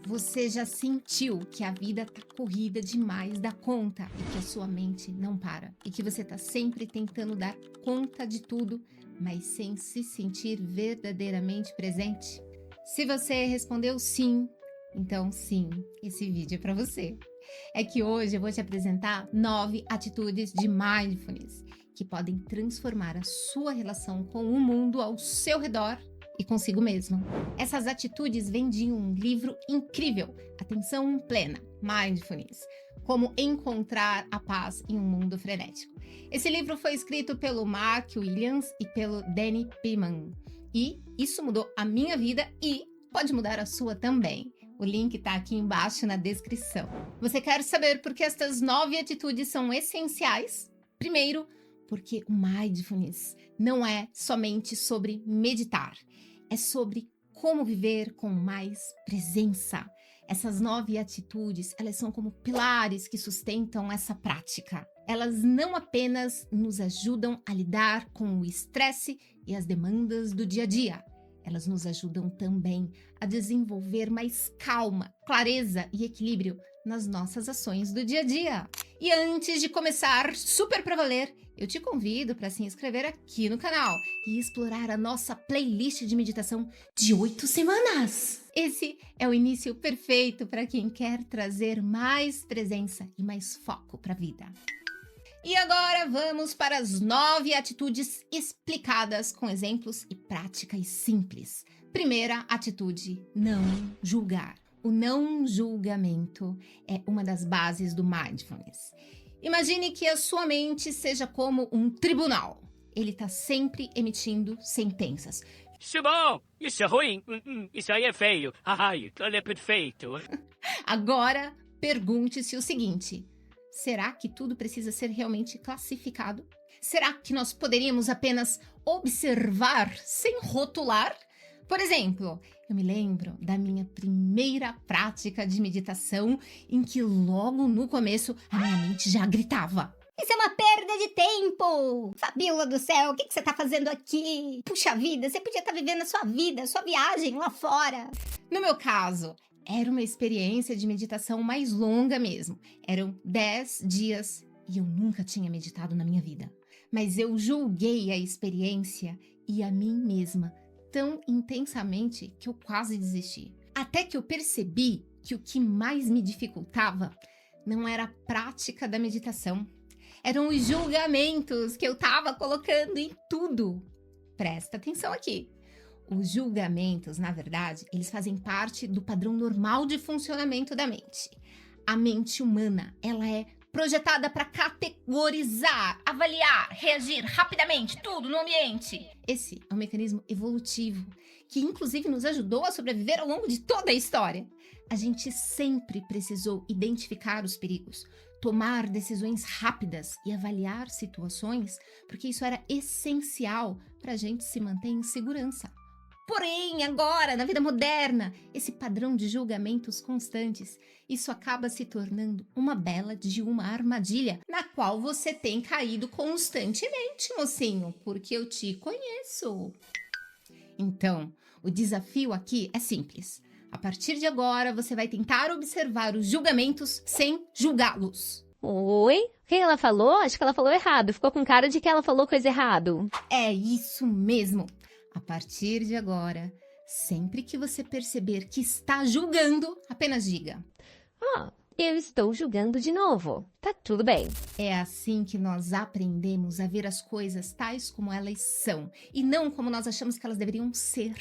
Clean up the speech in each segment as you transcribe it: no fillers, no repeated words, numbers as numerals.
Você já sentiu que a vida tá corrida demais da conta e que a sua mente não para? E que você tá sempre tentando dar conta de tudo, mas sem se sentir verdadeiramente presente? Se você respondeu sim, então sim, esse vídeo é para você. É que hoje eu vou te apresentar 9 atitudes de mindfulness que podem transformar a sua relação com o mundo ao seu redor e consigo mesmo. Essas atitudes vêm de um livro incrível, Atenção Plena, Mindfulness, Como Encontrar a Paz em um Mundo Frenético. Esse livro foi escrito pelo Mark Williams e pelo Danny Penman, e isso mudou a minha vida e pode mudar a sua também. O link está aqui embaixo na descrição. Você quer saber por que estas 9 atitudes são essenciais? Primeiro, porque o mindfulness não é somente sobre meditar, é sobre como viver com mais presença. Essas 9 atitudes, elas são como pilares que sustentam essa prática. Elas não apenas nos ajudam a lidar com o estresse e as demandas do dia a dia, elas nos ajudam também a desenvolver mais calma, clareza e equilíbrio nas nossas ações do dia a dia. E antes de começar super pra valer, eu te convido para se inscrever aqui no canal e explorar a nossa playlist de meditação de 8 semanas. Esse é o início perfeito para quem quer trazer mais presença e mais foco para a vida. E agora vamos para as 9 atitudes explicadas com exemplos e práticas simples. Primeira atitude, não julgar. O não julgamento é uma das bases do mindfulness. Imagine que a sua mente seja como um tribunal. Ele está sempre emitindo sentenças. Isso é bom, isso é ruim, isso aí é feio, ai, ele é perfeito. Agora, pergunte-se o seguinte: será que tudo precisa ser realmente classificado? Será que nós poderíamos apenas observar sem rotular? Por exemplo, eu me lembro da minha primeira prática de meditação em que logo no começo a minha mente já gritava. Isso é uma perda de tempo! Fabíola do céu, o que você tá fazendo aqui? Puxa vida, você podia estar vivendo a sua vida, a sua viagem lá fora. No meu caso, era uma experiência de meditação mais longa mesmo. Eram 10 dias e eu nunca tinha meditado na minha vida. Mas eu julguei a experiência e a mim mesma tão intensamente que eu quase desisti. Até que eu percebi que o que mais me dificultava não era a prática da meditação. Eram os julgamentos que eu estava colocando em tudo. Presta atenção aqui. Os julgamentos, na verdade, eles fazem parte do padrão normal de funcionamento da mente. A mente humana, ela é projetada para categorizar, avaliar, reagir rapidamente, tudo no ambiente. Esse é um mecanismo evolutivo que, inclusive, nos ajudou a sobreviver ao longo de toda a história. A gente sempre precisou identificar os perigos, tomar decisões rápidas e avaliar situações, porque isso era essencial para a gente se manter em segurança. Porém, agora, na vida moderna, esse padrão de julgamentos constantes, isso acaba se tornando uma bela de uma armadilha, na qual você tem caído constantemente, mocinho, porque eu te conheço. Então, o desafio aqui é simples. A partir de agora, você vai tentar observar os julgamentos sem julgá-los. Oi? O que ela falou? Acho que ela falou errado. Ficou com cara de que ela falou coisa errado. É isso mesmo. A partir de agora, sempre que você perceber que está julgando, apenas diga: Eu estou julgando de novo. Tá tudo bem. é assim que nós aprendemos a ver as coisas tais como elas são e não como nós achamos que elas deveriam ser.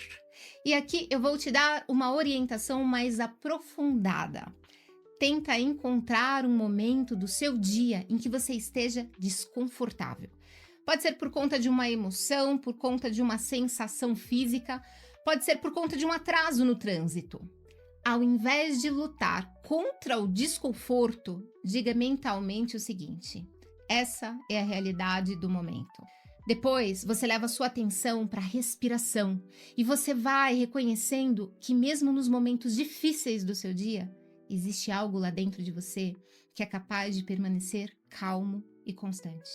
E aqui eu vou te dar uma orientação mais aprofundada. Tenta encontrar um momento do seu dia em que você esteja desconfortável. Pode ser por conta de uma emoção, por conta de uma sensação física, pode ser por conta de um atraso no trânsito. Ao invés de lutar contra o desconforto, diga mentalmente o seguinte: essa é a realidade do momento. Depois, você leva sua atenção para a respiração e você vai reconhecendo que mesmo nos momentos difíceis do seu dia, existe algo lá dentro de você que é capaz de permanecer calmo e constante.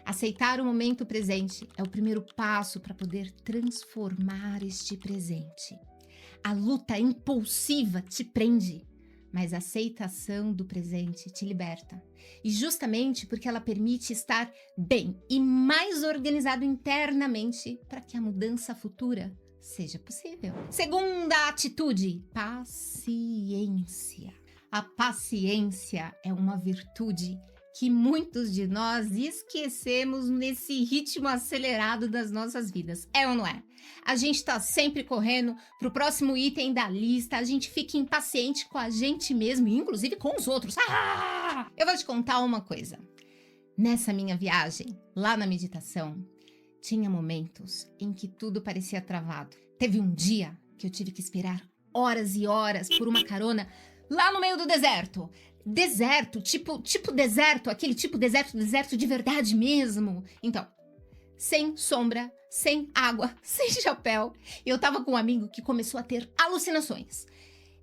Aceitar o momento presente é o primeiro passo para poder transformar este presente. A luta impulsiva te prende, mas a aceitação do presente te liberta. E justamente porque ela permite estar bem e mais organizado internamente para que a mudança futura seja possível. Segunda atitude, paciência. A paciência é uma virtude que muitos de nós esquecemos nesse ritmo acelerado das nossas vidas. É ou não é? A gente tá sempre correndo pro próximo item da lista, a gente fica impaciente com a gente mesmo, inclusive com os outros. Eu vou te contar uma coisa. Nessa minha viagem, lá na meditação, tinha momentos em que tudo parecia travado. Teve um dia que eu tive que esperar horas e horas por uma carona lá no meio do deserto. Deserto, tipo deserto, aquele tipo deserto de verdade mesmo. Então, sem sombra, sem água, sem chapéu. Eu tava com um amigo que começou a ter alucinações.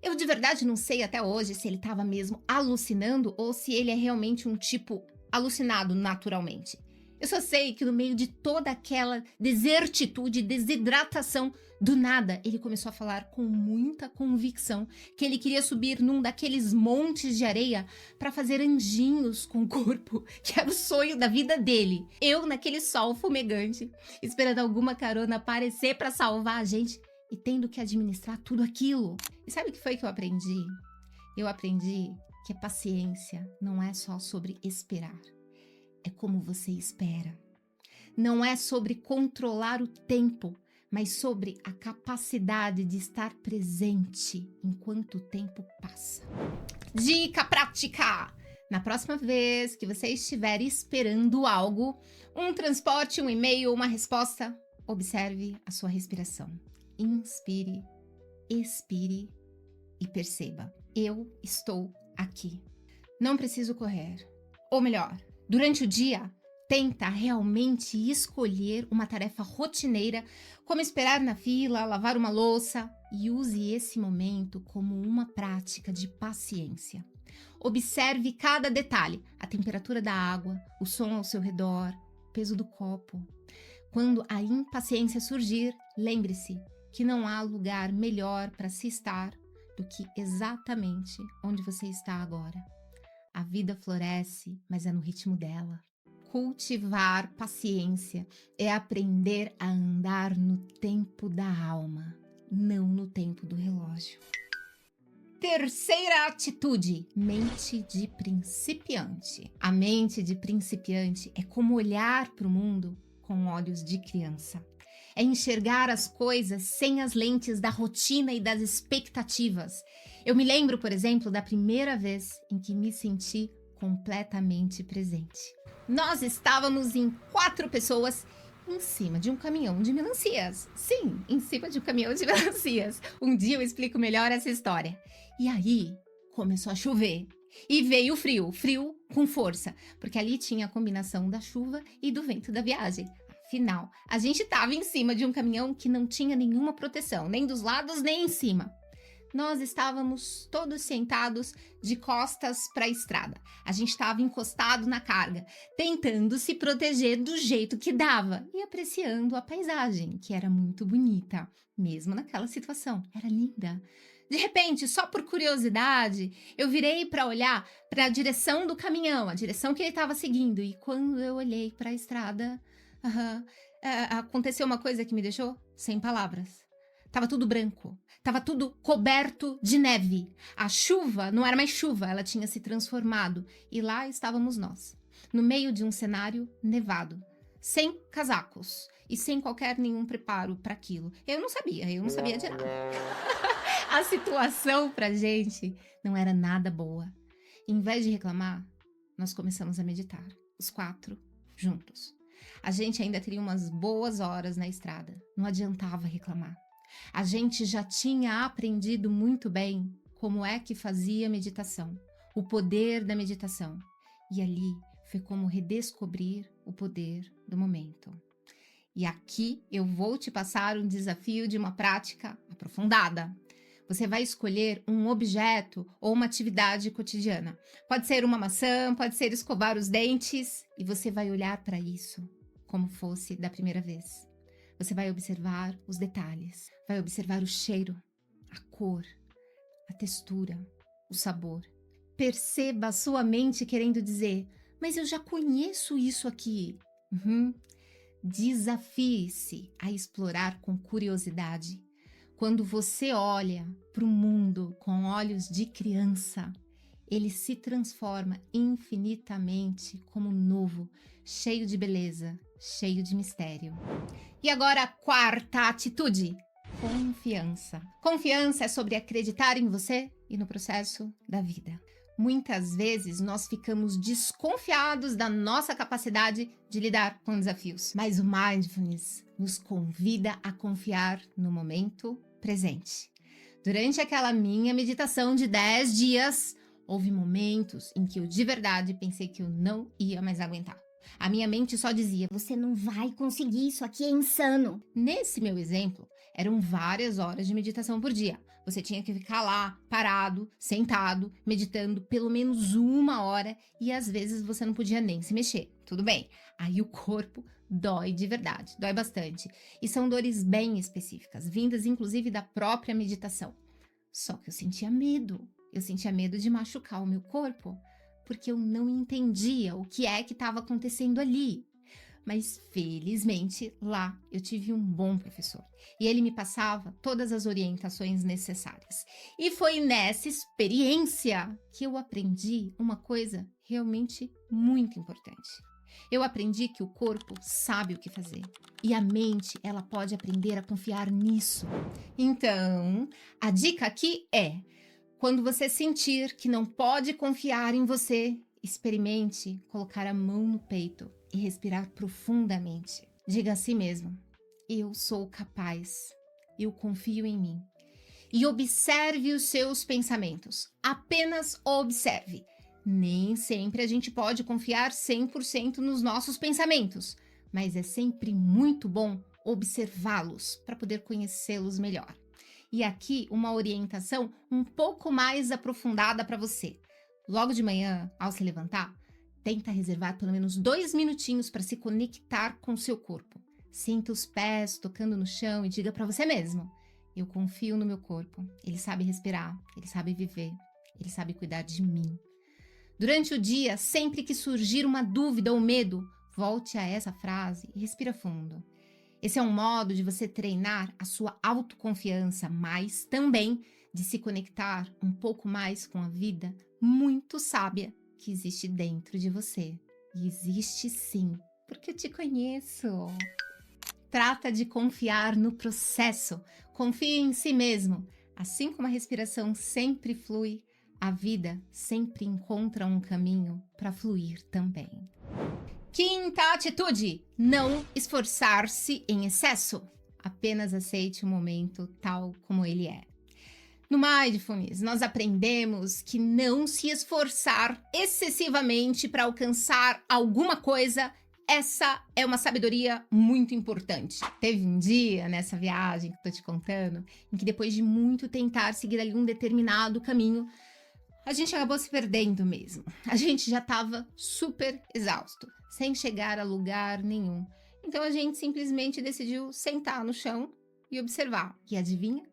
Eu de verdade não sei até hoje se ele tava mesmo alucinando ou se ele é realmente um tipo alucinado naturalmente. Eu só sei que no meio de toda aquela desertitude, desidratação, do nada ele começou a falar com muita convicção que ele queria subir num daqueles montes de areia para fazer anjinhos com o corpo, que era o sonho da vida dele. Eu naquele sol fumegante, esperando alguma carona aparecer para salvar a gente e tendo que administrar tudo aquilo. E sabe o que foi que eu aprendi? Eu aprendi que a paciência não é só sobre esperar. É como você espera. Não é sobre controlar o tempo, mas sobre a capacidade de estar presente enquanto o tempo passa. Dica prática! Na próxima vez que você estiver esperando algo, um transporte, um e-mail, uma resposta, observe a sua respiração. Inspire, expire e perceba. Eu estou aqui. Não preciso correr. Ou melhor, durante o dia, tenta realmente escolher uma tarefa rotineira, como esperar na fila, lavar uma louça, e use esse momento como uma prática de paciência. Observe cada detalhe, a temperatura da água, o som ao seu redor, o peso do copo. Quando a impaciência surgir, lembre-se que não há lugar melhor para se estar do que exatamente onde você está agora. A vida floresce, mas é no ritmo dela. Cultivar paciência é aprender a andar no tempo da alma, não no tempo do relógio. Terceira atitude, mente de principiante. A mente de principiante é como olhar para o mundo com olhos de criança. É enxergar as coisas sem as lentes da rotina e das expectativas. Eu me lembro, por exemplo, da primeira vez em que me senti completamente presente. Nós estávamos em 4 pessoas em cima de um caminhão de melancias. Sim, em cima de um caminhão de melancias. Um dia eu explico melhor essa história. E aí, começou a chover. E veio o frio com força, porque ali tinha a combinação da chuva e do vento da viagem. Afinal, a gente estava em cima de um caminhão que não tinha nenhuma proteção, nem dos lados, nem em cima. Nós estávamos todos sentados de costas para a estrada. A gente estava encostado na carga, tentando se proteger do jeito que dava e apreciando a paisagem, que era muito bonita, mesmo naquela situação. Era linda. De repente, só por curiosidade, eu virei para olhar para a direção do caminhão, a direção que ele estava seguindo. E quando eu olhei para a estrada, aconteceu uma coisa que me deixou sem palavras. Tava tudo branco, tava tudo coberto de neve. A chuva não era mais chuva, ela tinha se transformado. E lá estávamos nós, no meio de um cenário nevado, sem casacos e sem qualquer nenhum preparo para aquilo. Eu não sabia de nada. A situação pra gente não era nada boa. Em vez de reclamar, nós começamos a meditar, os 4 juntos. A gente ainda teria umas boas horas na estrada, não adiantava reclamar. A gente já tinha aprendido muito bem como é que fazia meditação, o poder da meditação. E ali foi como redescobrir o poder do momento. E aqui eu vou te passar um desafio de uma prática aprofundada. Você vai escolher um objeto ou uma atividade cotidiana. Pode ser uma maçã, pode ser escovar os dentes, e você vai olhar para isso como fosse da primeira vez. Você vai observar os detalhes, vai observar o cheiro, a cor, a textura, o sabor. Perceba a sua mente querendo dizer, mas eu já conheço isso aqui. Desafie-se a explorar com curiosidade. Quando você olha para o mundo com olhos de criança, ele se transforma infinitamente como novo, cheio de beleza, cheio de mistério. E agora a quarta atitude: confiança. Confiança é sobre acreditar em você e no processo da vida. Muitas vezes nós ficamos desconfiados da nossa capacidade de lidar com desafios, mas o Mindfulness nos convida a confiar no momento presente. Durante aquela minha meditação de 10 dias, houve momentos em que eu de verdade pensei que eu não ia mais aguentar. A minha mente só dizia, Você não vai conseguir, isso aqui é insano. nesse meu exemplo, eram várias horas de meditação por dia. Você tinha que ficar lá, parado, sentado, meditando pelo menos 1 hora e às vezes você não podia nem se mexer. Tudo bem, aí o corpo dói de verdade, dói bastante. E são dores bem específicas, vindas inclusive da própria meditação. Só que eu sentia medo de machucar o meu corpo, porque eu não entendia o que é que estava acontecendo ali. Mas, felizmente, lá eu tive um bom professor. E ele me passava todas as orientações necessárias. E foi nessa experiência que eu aprendi uma coisa realmente muito importante. Eu aprendi que o corpo sabe o que fazer. E a mente, ela pode aprender a confiar nisso. Então, a dica aqui é: quando você sentir que não pode confiar em você, experimente colocar a mão no peito e respirar profundamente. Diga a si mesmo, eu sou capaz, eu confio em mim. E observe os seus pensamentos, apenas observe. Nem sempre a gente pode confiar 100% nos nossos pensamentos, mas é sempre muito bom observá-los para poder conhecê-los melhor. E aqui uma orientação um pouco mais aprofundada para você. Logo de manhã, ao se levantar, tenta reservar pelo menos 2 minutinhos para se conectar com o seu corpo. Sinta os pés tocando no chão e diga para você mesmo, eu confio no meu corpo, ele sabe respirar, ele sabe viver, ele sabe cuidar de mim. Durante o dia, sempre que surgir uma dúvida ou medo, volte a essa frase e respira fundo. Esse é um modo de você treinar a sua autoconfiança, mas também de se conectar um pouco mais com a vida muito sábia que existe dentro de você. E existe sim, porque eu te conheço. Trata de confiar no processo. Confie em si mesmo. Assim como a respiração sempre flui, a vida sempre encontra um caminho para fluir também. Quinta atitude: não esforçar-se em excesso. Apenas aceite o momento tal como ele é. No Mindfulness, nós aprendemos que não se esforçar excessivamente para alcançar alguma coisa, essa é uma sabedoria muito importante. Teve um dia nessa viagem que estou te contando, em que depois de muito tentar seguir ali um determinado caminho, a gente acabou se perdendo mesmo. A gente já estava super exausto, sem chegar a lugar nenhum. Então a gente simplesmente decidiu sentar no chão e observar. E adivinha?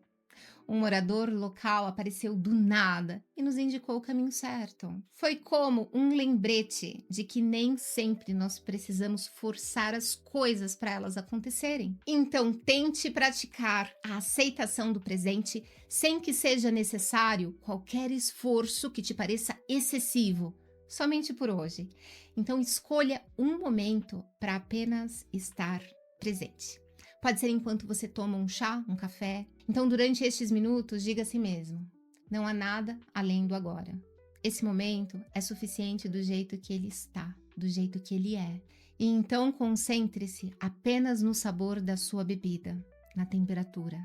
Um morador local apareceu do nada e nos indicou o caminho certo. Foi como um lembrete de que nem sempre nós precisamos forçar as coisas para elas acontecerem. Então, tente praticar a aceitação do presente sem que seja necessário qualquer esforço que te pareça excessivo, somente por hoje. Então, escolha um momento para apenas estar presente. Pode ser enquanto você toma um chá, um café. Então, durante estes minutos, diga a si mesmo, não há nada além do agora. Esse momento é suficiente do jeito que ele está, do jeito que ele é. E então, concentre-se apenas no sabor da sua bebida, na temperatura,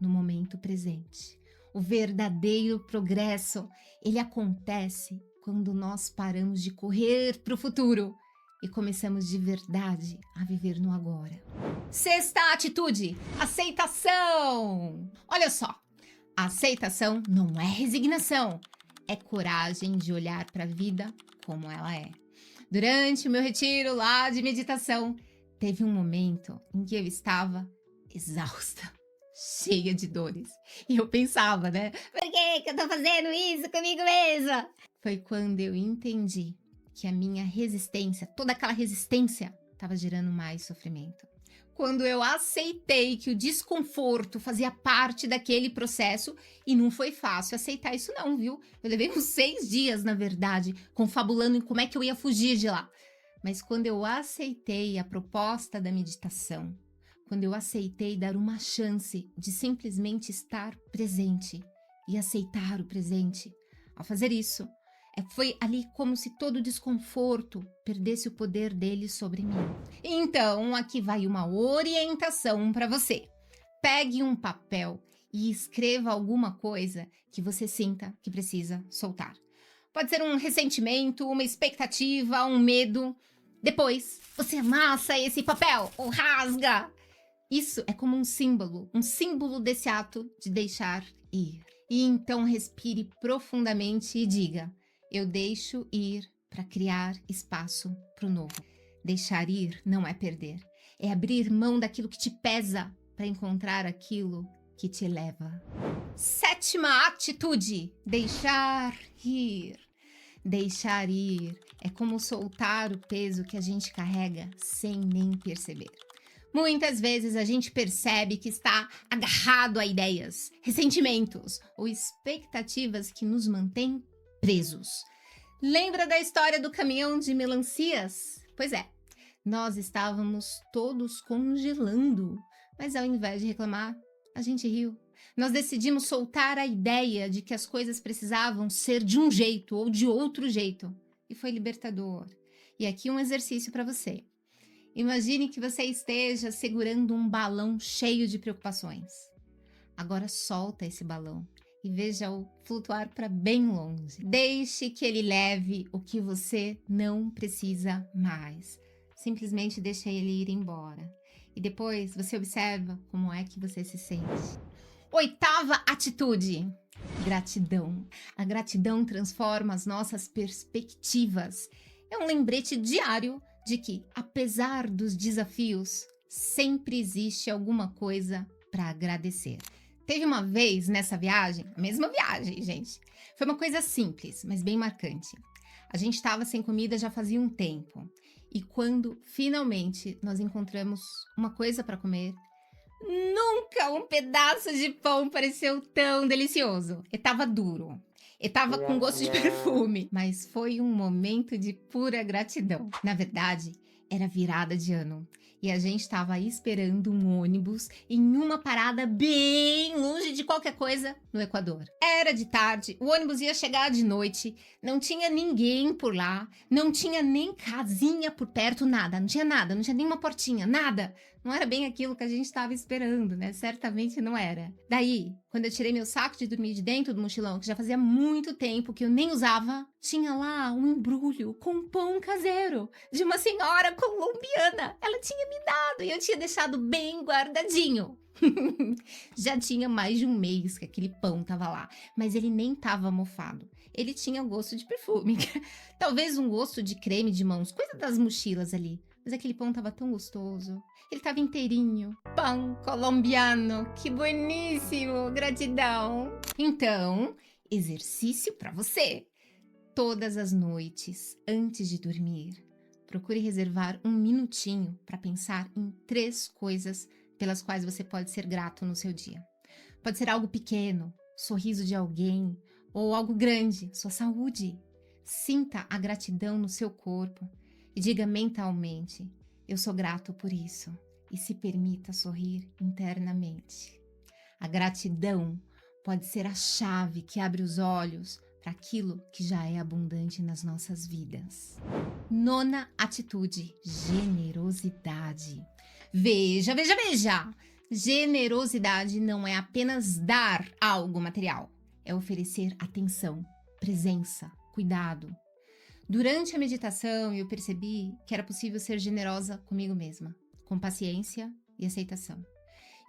no momento presente. O verdadeiro progresso, ele acontece quando nós paramos de correr para o futuro e começamos de verdade a viver no agora. Sexta atitude: aceitação. Olha só, a aceitação não é resignação, é coragem de olhar para a vida como ela é. Durante o meu retiro lá de meditação, teve um momento em que eu estava exausta. cheia de dores. E eu pensava, né? Por que que eu tô fazendo isso comigo mesma? Foi quando eu entendi que a minha resistência, toda aquela resistência, estava gerando mais sofrimento. Quando eu aceitei que o desconforto fazia parte daquele processo, e não foi fácil aceitar isso não, viu? Eu levei uns 6 dias, na verdade, confabulando em como é que eu ia fugir de lá. Mas quando eu aceitei a proposta da meditação, quando eu aceitei dar uma chance de simplesmente estar presente e aceitar o presente, ao fazer isso, foi ali como se todo o desconforto perdesse o poder dele sobre mim. Então, aqui vai uma orientação para você. Pegue um papel e escreva alguma coisa que você sinta que precisa soltar. Pode ser um ressentimento, uma expectativa, um medo. Depois, você amassa esse papel ou rasga. Isso é como um símbolo desse ato de deixar ir. E então respire profundamente e diga: eu deixo ir para criar espaço para o novo. Deixar ir não é perder, é abrir mão daquilo que te pesa para encontrar aquilo que te eleva. 7ª atitude: deixar ir. Deixar ir é como soltar o peso que a gente carrega sem nem perceber. Muitas vezes a gente percebe que está agarrado a ideias, ressentimentos ou expectativas que nos mantêm presos. Lembra da história do caminhão de melancias? Pois é, nós estávamos todos congelando, mas ao invés de reclamar, a gente riu. Nós decidimos soltar a ideia de que as coisas precisavam ser de um jeito ou de outro jeito. E foi libertador. E aqui um exercício para você. Imagine que você esteja segurando um balão cheio de preocupações. Agora solta esse balão e veja-o flutuar para bem longe. Deixe que ele leve o que você não precisa mais. Simplesmente deixe ele ir embora. E depois você observa como é que você se sente. 8ª atitude: gratidão. A gratidão transforma as nossas perspectivas. É um lembrete diário de que, apesar dos desafios, sempre existe alguma coisa para agradecer. Teve uma vez nessa viagem, a mesma viagem, gente. Foi uma coisa simples, mas bem marcante. A gente estava sem comida já fazia um tempo. E quando finalmente nós encontramos uma coisa para comer, nunca um pedaço de pão pareceu tão delicioso. E tava duro. E tava com gosto de perfume. Mas foi um momento de pura gratidão. Na verdade, era virada de ano. E a gente estava esperando um ônibus em uma parada bem longe de qualquer coisa no Equador. Era de tarde, o ônibus ia chegar de noite, não tinha ninguém por lá, não tinha nem casinha por perto, nada, não tinha nenhuma portinha, nada. Não era bem aquilo que a gente estava esperando, né? Certamente não era. Daí, quando eu tirei meu saco de dormir de dentro do mochilão, que já fazia muito tempo que eu nem usava, tinha lá um embrulho com pão caseiro de uma senhora colombiana. Ela tinha me dado e eu tinha deixado bem guardadinho. Já tinha mais de um mês que aquele pão tava lá, mas ele nem tava mofado. Ele tinha gosto de perfume, talvez um gosto de creme de mãos, coisa das mochilas ali. Mas aquele pão tava tão gostoso. Ele tava inteirinho. Pão colombiano, que boníssimo, gratidão. Então, exercício para você. Todas as noites, antes de dormir, procure reservar um minutinho para pensar em 3 coisas pelas quais você pode ser grato no seu dia. Pode ser algo pequeno, sorriso de alguém, ou algo grande, sua saúde. Sinta a gratidão no seu corpo e diga mentalmente: eu sou grato por isso, e se permita sorrir internamente. A gratidão pode ser a chave que abre os olhos para aquilo que já é abundante nas nossas vidas. 9ª atitude: generosidade. Veja! Generosidade não é apenas dar algo material, é oferecer atenção, presença, cuidado. Durante a meditação, eu percebi que era possível ser generosa comigo mesma, com paciência e aceitação.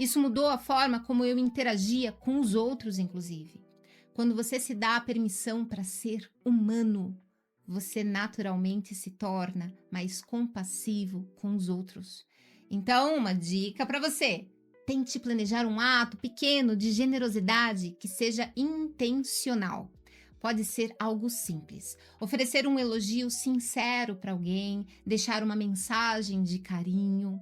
Isso mudou a forma como eu interagia com os outros, inclusive. Quando você se dá a permissão para ser humano, você naturalmente se torna mais compassivo com os outros. Então, uma dica para você: Tente planejar um ato pequeno de generosidade que seja intencional. Pode ser algo simples. Oferecer um elogio sincero para alguém, deixar uma mensagem de carinho.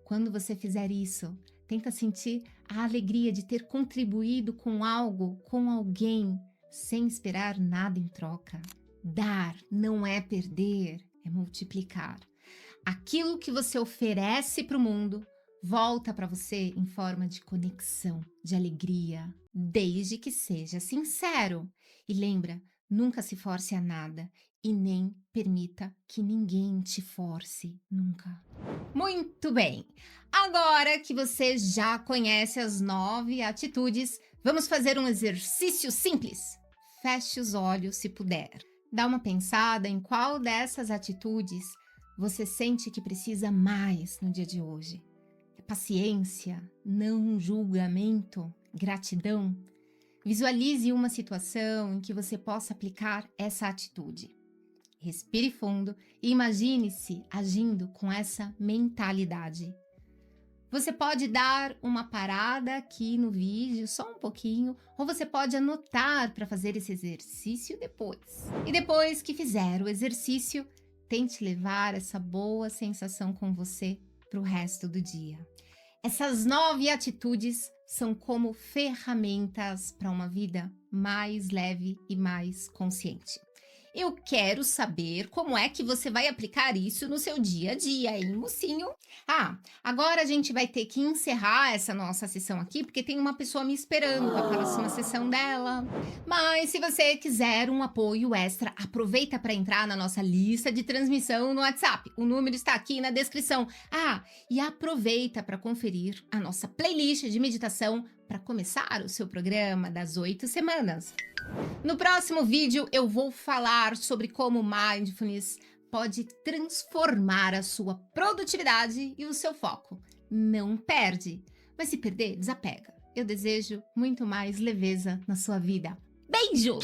Quando você fizer isso, tenta sentir a alegria de ter contribuído com algo, com alguém, sem esperar nada em troca. Dar não é perder, é multiplicar. Aquilo que você oferece para o mundo volta para você em forma de conexão, de alegria, desde que seja sincero. E lembra, nunca se force a nada e nem permita que ninguém te force, nunca. Muito bem! Agora que você já conhece as 9 atitudes, vamos fazer um exercício simples. Feche os olhos se puder. Dá uma pensada em qual dessas atitudes você sente que precisa mais no dia de hoje. Paciência, não julgamento, gratidão. Visualize uma situação em que você possa aplicar essa atitude. Respire fundo e imagine-se agindo com essa mentalidade. Você pode dar uma parada aqui no vídeo, só um pouquinho, ou você pode anotar para fazer esse exercício depois. E depois que fizer o exercício, tente levar essa boa sensação com você para o resto do dia. Essas 9 atitudes são como ferramentas para uma vida mais leve e mais consciente. Eu quero saber como é que você vai aplicar isso no seu dia a dia, hein, mocinho? Agora a gente vai ter que encerrar essa nossa sessão aqui, porque tem uma pessoa me esperando para a próxima sessão dela. Mas se você quiser um apoio extra, aproveita para entrar na nossa lista de transmissão no WhatsApp. O número está aqui na descrição. E aproveita para conferir a nossa playlist de meditação para começar o seu programa das 8 semanas. No próximo vídeo eu vou falar sobre como Mindfulness pode transformar a sua produtividade e o seu foco. Não perde, mas se perder, desapega. Eu desejo muito mais leveza na sua vida. Beijo!